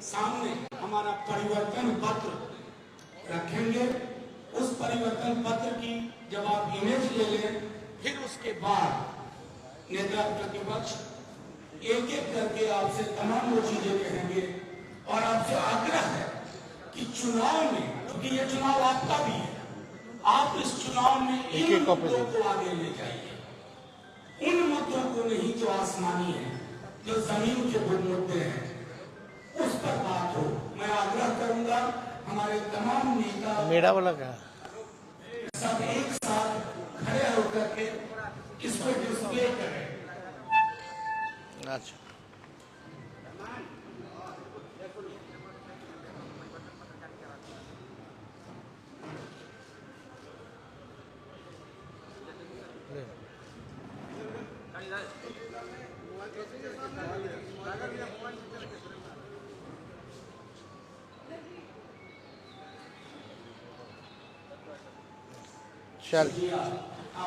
सामने हमारा परिवर्तन पत्र रखेंगे। उस परिवर्तन पत्र की जब आप इमेज ले लें, फिर उसके बाद नेता प्रतिपक्ष एक एक करके आपसे तमाम वो चीजें कहेंगे और आपसे आग्रह है कि चुनाव में, क्योंकि ये चुनाव आपका भी है, आप इस चुनाव में इन मुद्दों को आगे ले जाइए, उन मुद्दों को नहीं जो आसमानी है, जो जमीन के मुद्दे हैं, उस पर बात हो। मैं आग्रह करूंगा हमारे तमाम नेता मेरा वाला क्या सब एक साथ खड़े होकर के इसको डिस्प्ले करें। अच्छा चल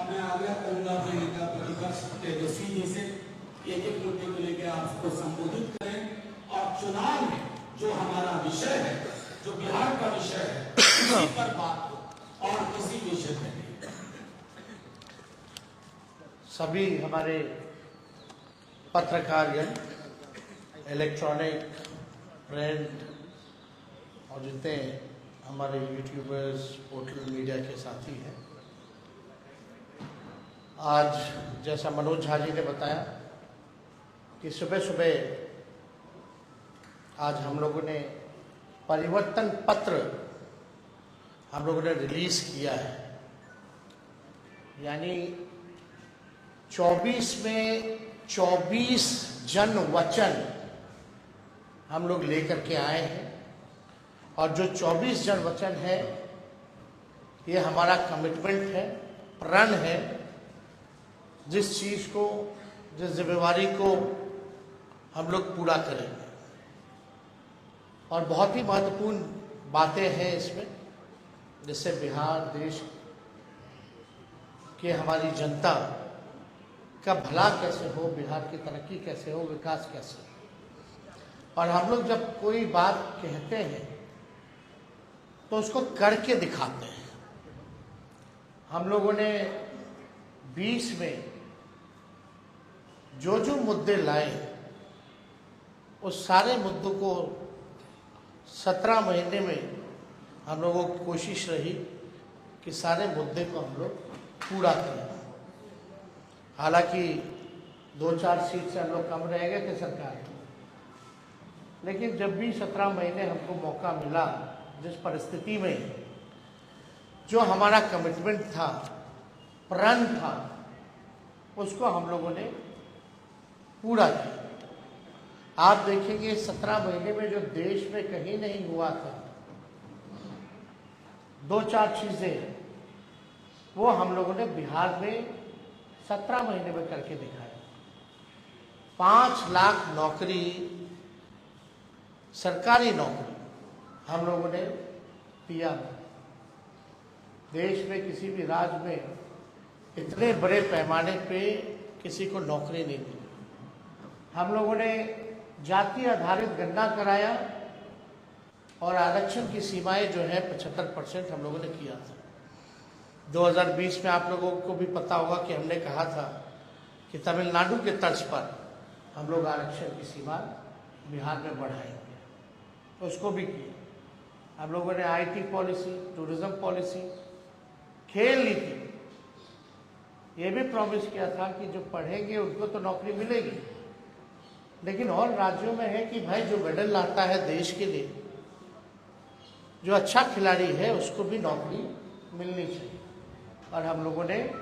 मैं आग्रह करूंगा कि नेता प्रतिपक्ष तेजस्वी जी से एक एक मुद्दे को लेकर आपको संबोधित करें और चुनाव में जो हमारा विषय है, जो बिहार का विषय है, उसी पर बात हो और किसी विषय पर नहीं। सभी हमारे पत्रकार, इलेक्ट्रॉनिक, प्रिंट और जितने हमारे यूट्यूबर्स, पोर्टल मीडिया के साथी हैं, आज जैसा मनोज झा जी ने बताया कि सुबह सुबह आज हम लोगों ने परिवर्तन पत्र हम लोगों ने रिलीज किया है। यानी 24 में 24 जन वचन हम लोग लेकर के आए हैं और जो 24 जन वचन है ये हमारा कमिटमेंट है, प्रण है, जिस चीज को, जिस जिम्मेवारी को हम लोग पूरा करेंगे। और बहुत ही महत्वपूर्ण बातें हैं इसमें, जिससे बिहार देश की हमारी जनता का भला कैसे हो, बिहार की तरक्की कैसे हो, विकास कैसे हो। और हम लोग जब कोई बात कहते हैं तो उसको करके दिखाते हैं। हम लोगों ने 20 में जो मुद्दे लाए उस सारे मुद्दों को 17 महीने में हम लोगों की कोशिश रही कि सारे मुद्दे को हम लोग पूरा करें। हालांकि 2-4 सीट से हम लोग कम रह गए थे सरकार, लेकिन जब भी 17 महीने हमको मौका मिला, जिस परिस्थिति में जो हमारा कमिटमेंट था, प्रण था, उसको हम लोगों ने पूरा किया। आप देखेंगे 17 महीने में जो देश में कहीं नहीं हुआ था, 2-4 चीजें वो हम लोगों ने बिहार में 17 महीने में करके दिखाया। 5 लाख नौकरी, सरकारी नौकरी हम लोगों ने दिया। देश में किसी भी राज्य में इतने बड़े पैमाने पे किसी को नौकरी नहीं मिली। हम लोगों ने जाति आधारित गणना कराया और आरक्षण की सीमाएं जो है 75% हम लोगों ने किया था। 2020 में आप लोगों को भी पता होगा कि हमने कहा था कि तमिलनाडु के तर्ज पर हम लोग आरक्षण की सीमा बिहार में बढ़ाएंगे, तो उसको भी किया। हम लोगों ने IT पॉलिसी, टूरिज्म पॉलिसी, खेल नीति, ये भी प्रॉमिस किया था कि जो पढ़ेंगे उनको तो नौकरी मिलेगी, लेकिन और राज्यों में है कि भाई जो मेडल लाता है देश के लिए, जो अच्छा खिलाड़ी है, उसको भी नौकरी मिलनी चाहिए। और हम लोगों ने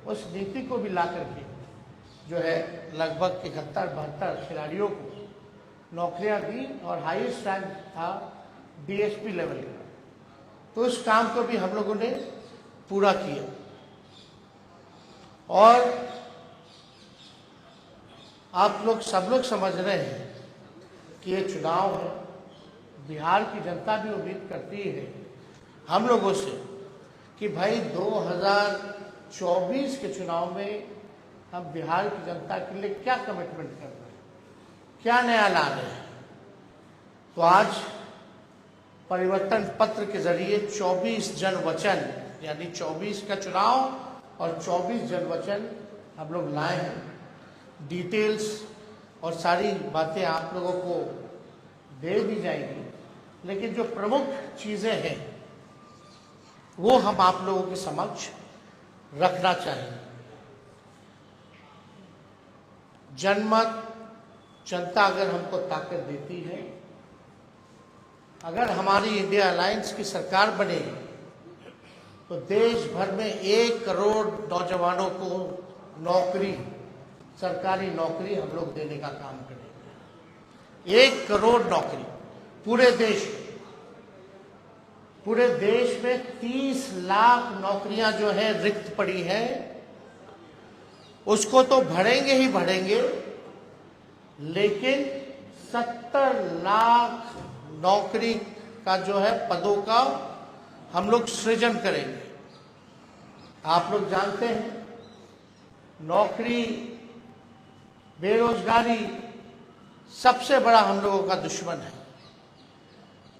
उस नीति को भी ला करके जो है लगभग 71-72 खिलाड़ियों को नौकरियां दी और हाईएस्ट रैंक था DSP लेवल का। तो उस काम को भी हम लोगों ने पूरा किया। और आप लोग सब लोग समझ रहे हैं कि ये चुनाव है, बिहार की जनता भी उम्मीद करती है हम लोगों से कि भाई 2024 के चुनाव में हम बिहार की जनता के लिए क्या कमिटमेंट कर रहे हैं, क्या नया ला रहे हैं। तो आज परिवर्तन पत्र के जरिए 24 जन वचन, यानी 24 का चुनाव और 24 जन वचन हम लोग लाए हैं। डिटेल्स और सारी बातें आप लोगों को दे दी जाएगी, लेकिन जो प्रमुख चीजें हैं वो हम आप लोगों के समक्ष रखना चाहेंगे। जनमत, जनता अगर हमको ताकत देती है, अगर हमारी इंडिया अलायंस की सरकार बनेगी तो देश भर में 1 करोड़ नौजवानों को नौकरी, सरकारी नौकरी हम लोग देने का काम करेंगे। 1 करोड़ नौकरी पूरे देश में। पूरे देश में 30 लाख नौकरियां जो है रिक्त पड़ी हैं, उसको तो भरेंगे ही भरेंगे, लेकिन 70 लाख नौकरी का जो है पदों का हम लोग सृजन करेंगे। आप लोग जानते हैं नौकरी, बेरोजगारी सबसे बड़ा हम लोगों का दुश्मन है।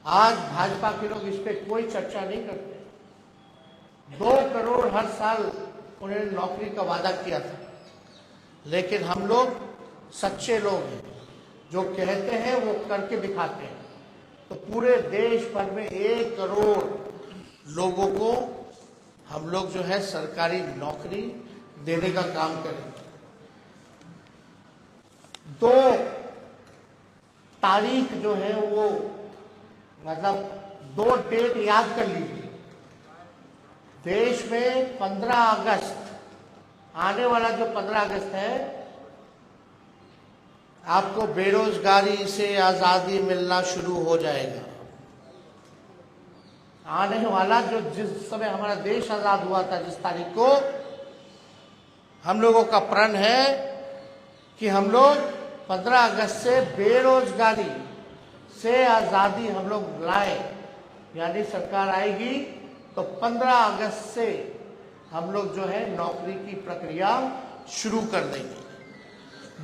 आज भाजपा के लोग इस पे कोई चर्चा नहीं करते। 2 करोड़ हर साल उन्होंने नौकरी का वादा किया था, लेकिन हम लोग सच्चे लोग हैं, जो कहते हैं वो करके दिखाते हैं। तो पूरे देश भर में 1 करोड़ लोगों को हम लोग जो है सरकारी नौकरी देने का काम करेंगे। 2 तारीख जो है वो, मतलब 2 डेट याद कर लीजिए। देश में 15 अगस्त, आने वाला जो 15 अगस्त है, आपको बेरोजगारी से आजादी मिलना शुरू हो जाएगा। आने वाला जो, जिस समय हमारा देश आजाद हुआ था, जिस तारीख को, हम लोगों का प्रण है कि हम लोग 15 अगस्त से बेरोजगारी से आजादी हम लोग लाए, यानी सरकार आएगी तो 15 अगस्त से हम लोग जो है नौकरी की प्रक्रिया शुरू कर देंगे।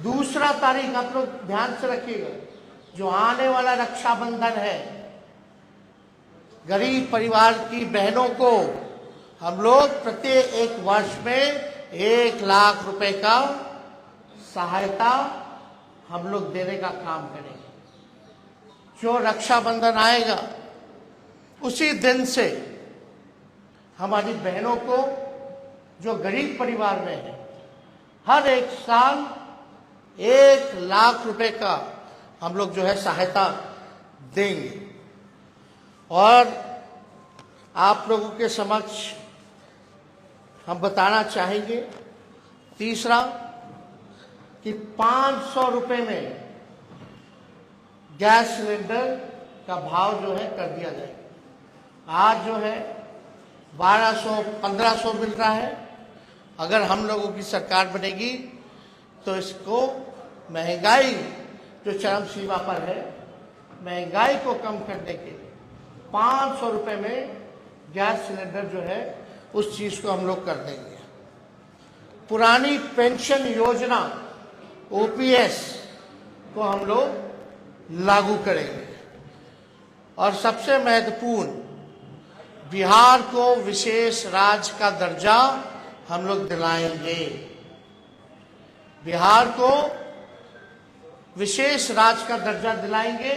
दूसरा तारीख आप लोग ध्यान से रखिएगा, जो आने वाला रक्षाबंधन है, गरीब परिवार की बहनों को हम लोग प्रत्येक 1 वर्ष में 1 लाख रुपए का सहायता हम लोग देने का काम करेंगे। जो रक्षाबंधन आएगा उसी दिन से हमारी बहनों को, जो गरीब परिवार में है, हर 1 साल 1 लाख रुपए का हम लोग जो है सहायता देंगे। और आप लोगों के समक्ष हम बताना चाहेंगे, तीसरा, कि 500 रुपए में गैस सिलेंडर का भाव जो है कर दिया जाएगा। आज जो है 1200-1500 मिल रहा है। अगर हम लोगों की सरकार बनेगी तो इसको, महंगाई जो चरम सीमा पर है, महंगाई को कम करने के लिए 500 रुपए में गैस सिलेंडर जो है उस चीज को हम लोग कर देंगे। पुरानी पेंशन योजना OPS को हम लोग लागू करेंगे। और सबसे महत्वपूर्ण, बिहार को विशेष राज्य का दर्जा हम लोग दिलाएंगे। बिहार को विशेष राज्य का दर्जा दिलाएंगे।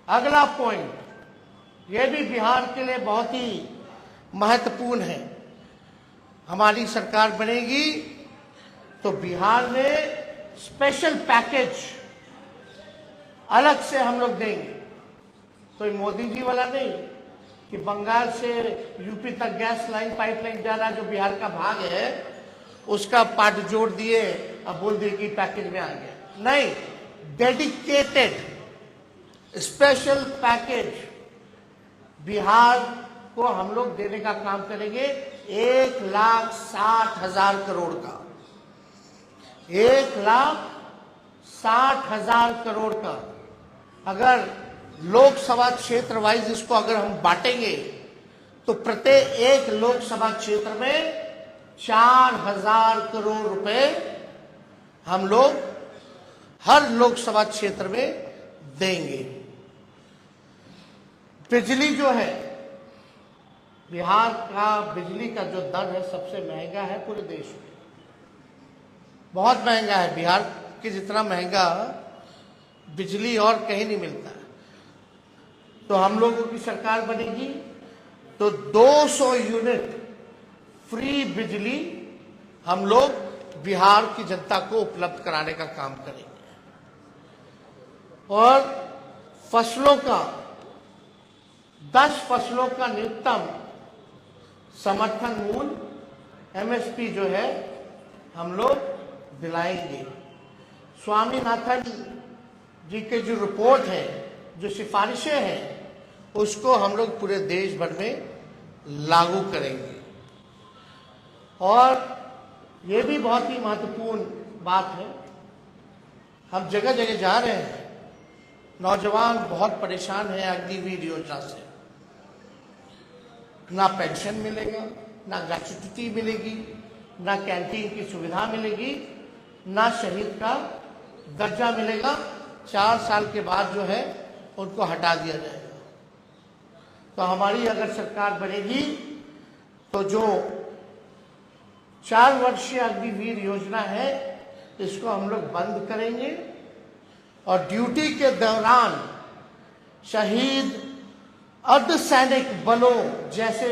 अगला पॉइंट, यह भी बिहार के लिए बहुत ही महत्वपूर्ण है। हमारी सरकार बनेगी तो बिहार में स्पेशल पैकेज अलग से हम लोग देंगे। तो मोदी जी वाला नहीं कि बंगाल से यूपी तक गैस लाइन, पाइपलाइन जा रहा, जो बिहार का भाग है उसका पार्ट जोड़ दिए, अब बोल दिए कि पैकेज में आ गया। नहीं, डेडिकेटेड स्पेशल पैकेज बिहार को हम लोग देने का काम करेंगे। 1,60,000 करोड़ का, 1,60,000 करोड़ का। अगर लोकसभा क्षेत्र वाइज इसको अगर हम बांटेंगे तो प्रत्येक एक लोकसभा क्षेत्र में 4,000 करोड़ रुपए हम लोग हर लोकसभा क्षेत्र में देंगे। बिजली जो है, बिहार का बिजली का जो दर है सबसे महंगा है पूरे देश में, बहुत महंगा है। बिहार के जितना महंगा बिजली और कहीं नहीं मिलता है। तो हम लोगों की सरकार बनेगी तो 200 यूनिट फ्री बिजली हम लोग बिहार की जनता को उपलब्ध कराने का काम करेंगे। और फसलों का 10 फसलों का न्यूनतम समर्थन मूल्य एमएसपी जो है हम लोग दिलाएंगे। स्वामीनाथन जी के जो रिपोर्ट है, जो सिफारिशें हैं, उसको हम लोग पूरे देश भर में लागू करेंगे। और ये भी बहुत ही महत्वपूर्ण बात है, हम जगह जगह जा रहे हैं, नौजवान बहुत परेशान हैं अग्निवीर योजना से। ना पेंशन मिलेगा, ना ग्रेच्युटी मिलेगी, ना कैंटीन की सुविधा मिलेगी, ना शहीद का दर्जा मिलेगा। 4 साल के बाद जो है उनको हटा दिया जाएगा। तो हमारी अगर सरकार बनेगी तो जो 4 वर्षीय अग्निवीर योजना है इसको हम लोग बंद करेंगे और ड्यूटी के दौरान शहीद अर्धसैनिक बलों जैसे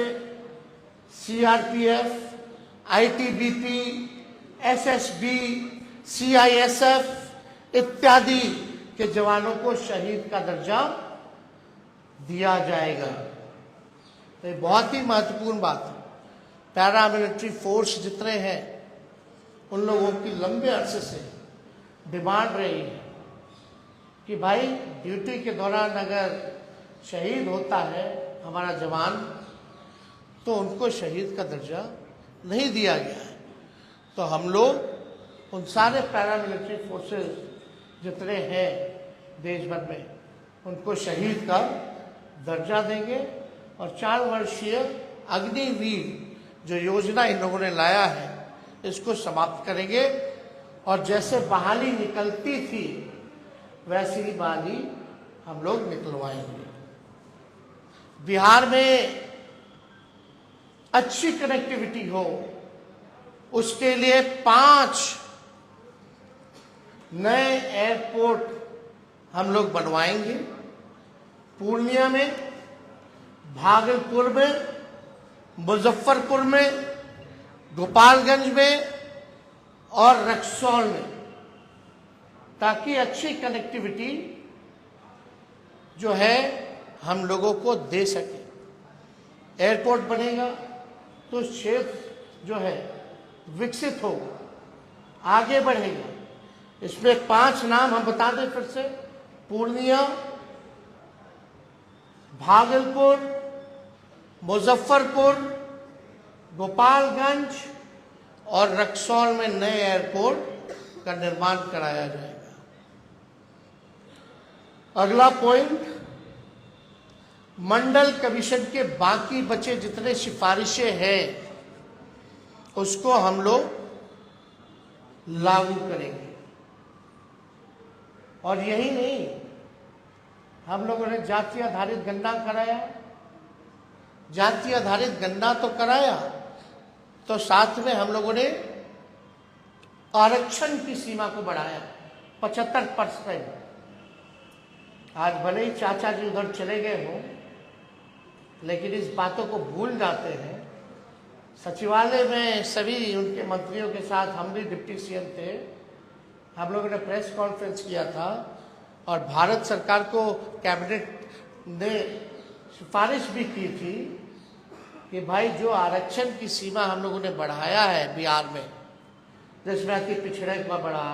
सीआरपीएफ, आईटीबीपी, एसएसबी, सीआईएसएफ इत्यादि के जवानों को शहीद का दर्जा दिया जाएगा। तो ये बहुत ही महत्वपूर्ण बात है। पैरामिलिट्री फोर्स जितने हैं उन लोगों की लंबे अरसे से डिमांड रही है कि भाई ड्यूटी के दौरान अगर शहीद होता है हमारा जवान तो उनको शहीद का दर्जा नहीं दिया गया है। तो हम लोग उन सारे पैरामिलिट्री फोर्सेस जितने हैं देश भर में उनको शहीद का दर्जा देंगे और 4 वर्षीय अग्निवीर जो योजना इन लोगों ने लाया है इसको समाप्त करेंगे। और जैसे बहाली निकलती थी वैसी ही बहाली हम लोग निकलवाएंगे। बिहार में अच्छी कनेक्टिविटी हो उसके लिए 5 नए एयरपोर्ट हम लोग बनवाएंगे। पूर्णिया में, भागलपुर में, मुजफ्फरपुर में, गोपालगंज में और रक्सौल में, ताकि अच्छी कनेक्टिविटी जो है हम लोगों को दे सके। एयरपोर्ट बनेगा तो क्षेत्र जो है विकसित होगा, आगे बढ़ेगा। इसमें 5 नाम हम बता दें फिर से: पूर्णिया, भागलपुर, मुजफ्फरपुर, गोपालगंज और रक्सौल में नए एयरपोर्ट का निर्माण कराया जाएगा। अगला पॉइंट, मंडल कमीशन के बाकी बचे जितने सिफारिशें हैं उसको हम लोग लागू करेंगे। और यही नहीं, हम लोगों ने जाति आधारित गणना कराया। जाति आधारित गणना तो कराया, तो साथ में हम लोगों ने आरक्षण की सीमा को बढ़ाया 75%। आज भले ही चाचा जी उधर चले गए हों, लेकिन इस बातों को भूल जाते हैं। सचिवालय में सभी उनके मंत्रियों के साथ, हम भी डिप्टी सीएम थे, हम लोगों ने प्रेस कॉन्फ्रेंस किया था और भारत सरकार को कैबिनेट ने सिफारिश भी की थी कि भाई जो आरक्षण की सीमा हम लोगों ने बढ़ाया है बिहार में, जिसमें अति पिछड़े का बढ़ा,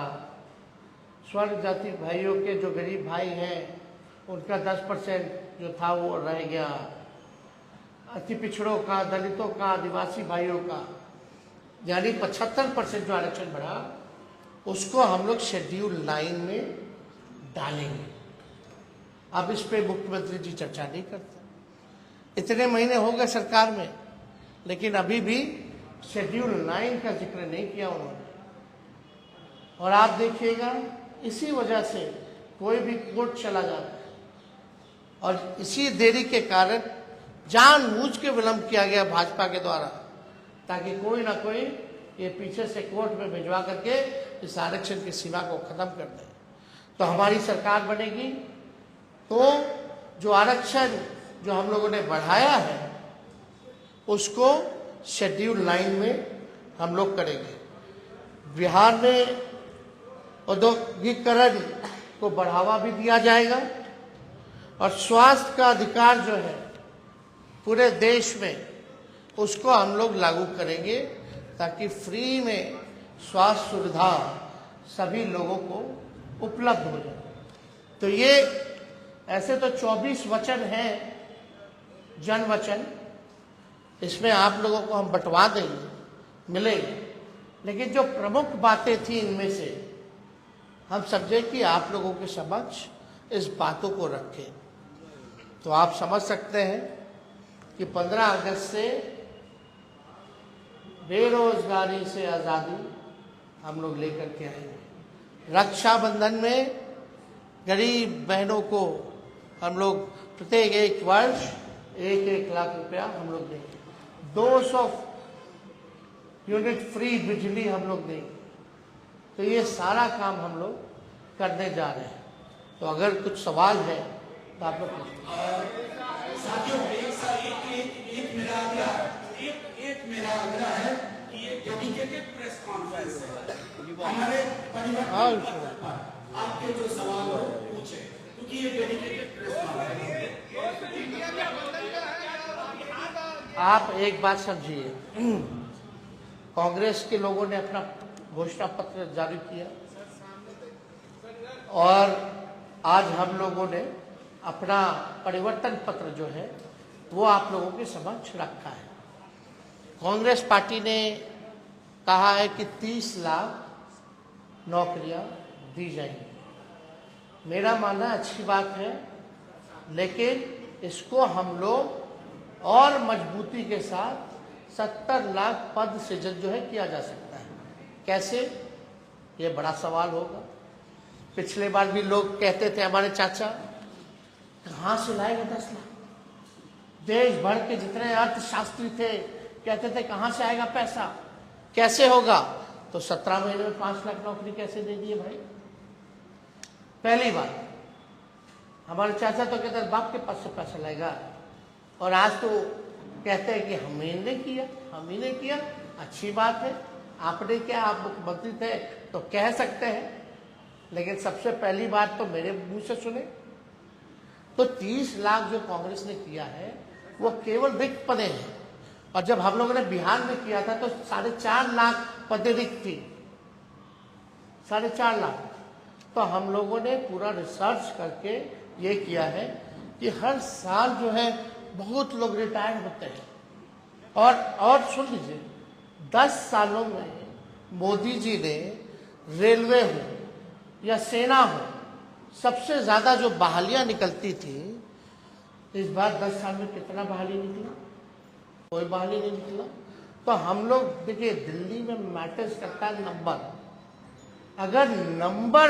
स्वर्ण जाति भाइयों के जो गरीब भाई हैं उनका 10% जो था वो रह गया, अति पिछड़ों का, दलितों का, आदिवासी भाइयों का, यानी 75% जो आरक्षण बढ़ा उसको हम लोग शेड्यूल 9 में डालेंगे। अब इस पे मुख्यमंत्री जी चर्चा नहीं करते। इतने महीने हो गए सरकार में, लेकिन अभी भी शेड्यूल 9 का जिक्र नहीं किया उन्होंने। और आप देखिएगा, इसी वजह से कोई भी कोर्ट चला जाता है और इसी देरी के कारण जानबूझ के विलंब किया गया भाजपा के द्वारा, ताकि कोई ना कोई ये पीछे से कोर्ट में भिजवा करके इस आरक्षण की सीमा को खत्म कर दे। तो हमारी सरकार बनेगी तो जो आरक्षण जो हम लोगों ने बढ़ाया है उसको शेड्यूल 9 में हम लोग करेंगे। बिहार में औद्योगिकरण को बढ़ावा भी दिया जाएगा और स्वास्थ्य का अधिकार जो है पूरे देश में उसको हम लोग लागू करेंगे, ताकि फ्री में स्वास्थ्य सुविधा सभी लोगों को उपलब्ध हो जाए। तो ये ऐसे तो 24 वचन हैं, जन वचन, इसमें आप लोगों को हम बंटवा देंगे, मिलेंगे, लेकिन जो प्रमुख बातें थी इनमें से हम समझे कि आप लोगों के समक्ष इस बातों को रखें। तो आप समझ सकते हैं कि 15 अगस्त से बेरोजगारी से आज़ादी हम लोग लेकर के आएंगे। रक्षाबंधन में गरीब बहनों को हम लोग प्रत्येक एक वर्ष 1-1 लाख रुपया हम लोग देंगे। 200 यूनिट फ्री बिजली हम लोग देंगे। तो ये सारा काम हम लोग करने जा रहे हैं। तो अगर कुछ सवाल है तो आप लोग साथियों, एक मेरा आग्रह है कि ये डेडिकेटेड प्रेस कॉन्फ्रेंस है, हमारे परिवार आपके जो सवाल हो पूछे, क्योंकि ये डेडिकेटेड प्रेस कॉन्फ्रेंस है। आप एक बात समझिए, कांग्रेस के लोगों ने अपना घोषणा पत्र जारी किया और आज हम लोगों ने अपना परिवर्तन पत्र जो है वो आप लोगों के समक्ष रखा है। कांग्रेस पार्टी ने कहा है कि 30 लाख नौकरियां दी जाएंगी। मेरा मानना अच्छी बात है, लेकिन इसको हम लोग और मजबूती के साथ 70 लाख पद सृजन जो है किया जा सकता है। कैसे, ये बड़ा सवाल होगा। पिछले बार भी लोग कहते थे, हमारे चाचा, कहाँ से लाएगा 10 लाख? देश भर के जितने अर्थशास्त्री थे कहते थे कहाँ से आएगा पैसा, कैसे होगा? तो 17 महीने में 5 लाख नौकरी कैसे दे दिए भाई? पहली बात, हमारे चाचा तो कहते बाप के पास से पैसा लाएगा, और आज तो कहते हैं कि हम ही ने किया, हम ही ने किया। अच्छी बात है, आपने क्या, आप मुख्यमंत्री थे तो कह सकते हैं, लेकिन सबसे पहली बात तो मेरे मुंह से सुने। तो 30 लाख जो कांग्रेस ने किया है वो केवल रिक्त पदें हैं, और जब हम लोगों ने बिहार में किया था तो 4.5 लाख पदें रिक्त थी, 4.5 लाख। तो हम लोगों ने पूरा रिसर्च करके ये किया है कि हर साल जो है बहुत लोग रिटायर होते हैं। और सुन लीजिए, 10 सालों में मोदी जी ने रेलवे हो या सेना हो, सबसे ज्यादा जो बहालियां निकलती थी, इस बार 10 साल में कितना बहाली निकला? कोई बहाली नहीं निकला। तो हम लोग देखिए, दिल्ली में मैटर्स करता है नंबर। अगर नंबर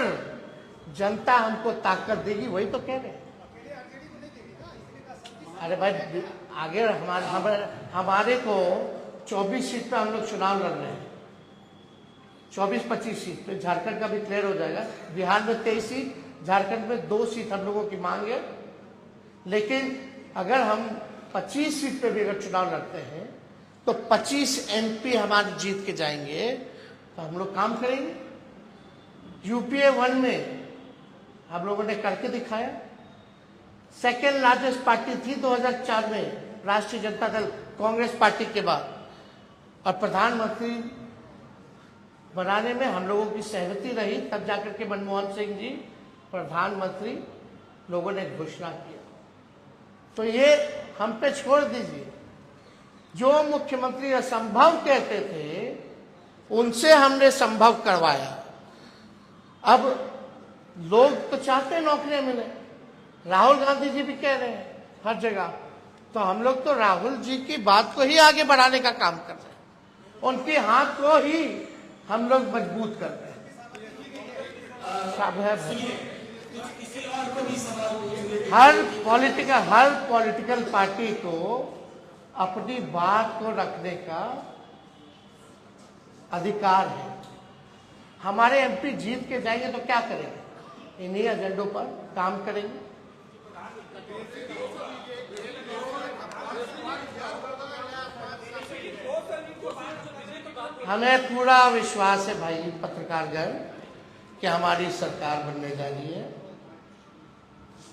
जनता हमको ताकत देगी, वही तो कह रहे हैं। अरे भाई, आगे हमारे को 24 सीट पे हम लोग चुनाव लड़ रहे हैं, 24-25 सीट पे। झारखंड का भी क्लियर हो जाएगा। बिहार में 23 सीट, झारखंड में 2 सीट हम लोगों की मांग है। लेकिन अगर हम 25 सीट पे भी अगर चुनाव लड़ते हैं तो 25 MP हमारे जीत के जाएंगे, तो हम लोग काम करेंगे। UPA 1 में हम लोगों ने करके दिखाया। सेकेंड लार्जेस्ट पार्टी थी 2004 में राष्ट्रीय जनता दल, कांग्रेस पार्टी के बाद। और प्रधानमंत्री बनाने में हम लोगों की सहमति रही, तब जाकर के मनमोहन सिंह जी प्रधानमंत्री लोगों ने घोषणा किया। तो ये हम पे छोड़ दीजिए। जो मुख्यमंत्री असंभव कहते थे उनसे हमने संभव करवाया। अब लोग तो चाहते हैं नौकरियां मिले, राहुल गांधी जी भी कह रहे हैं हर जगह। तो हम लोग तो राहुल जी की बात को ही आगे बढ़ाने का काम कर रहे हैं, उनके हाथ को ही हम लोग मजबूत कर रहे हैं। किसी और को भी सवाल पूछेंगे। हर पॉलिटिकल पार्टी को अपनी बात को रखने का अधिकार है। हमारे एमपी जीत के जाएंगे तो क्या करेंगे? इन्हीं एजेंडों पर काम करेंगे। हमें पूरा विश्वास है भाई पत्रकारगण कि हमारी सरकार बनने जा रही है,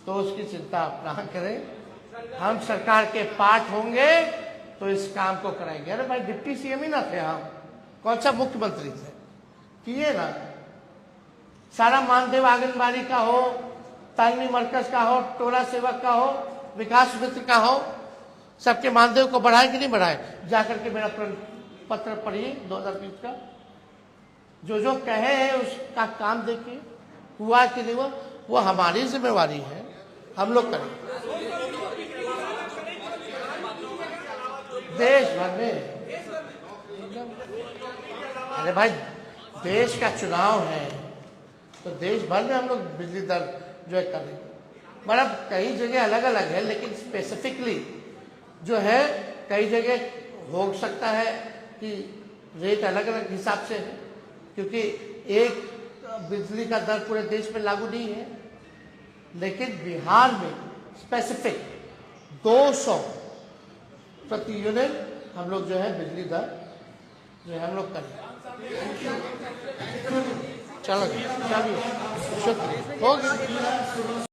तो उसकी चिंता आप ना करें। हम सरकार के पार्ट होंगे तो इस काम को कराएंगे। अरे भाई डिप्टी सीएम ही ना थे हम, कौन सा मुख्यमंत्री थे? किए ना। सारा मानदेव आंगनबाड़ी का हो, तालमी मरकज का हो, टोला सेवक का हो, विकास मित्र का हो, सबके मानदेव को बढ़ाए कि नहीं बढ़ाए? जाकर के मेरा पत्र पढ़िए 2020 का, जो कहे हैं उसका काम देखिए, हुआ कि नहीं हुआ। वो हमारी जिम्मेवारी है, हम लोग करें। देश भर में, अरे भाई देश का चुनाव है तो देश भर में हम लोग बिजली दर जो है करें। मतलब कई जगह अलग अलग है, लेकिन स्पेसिफिकली जो है कई जगह हो सकता है कि रेट अलग अलग हिसाब से है, क्योंकि एक बिजली का दर पूरे देश में लागू नहीं है। लेकिन बिहार में स्पेसिफिक 200 प्रति यूनिट हम लोग जो है बिजली दर जो है हम लोग करें। चलो चलिए, शुक्रिया, हो गया।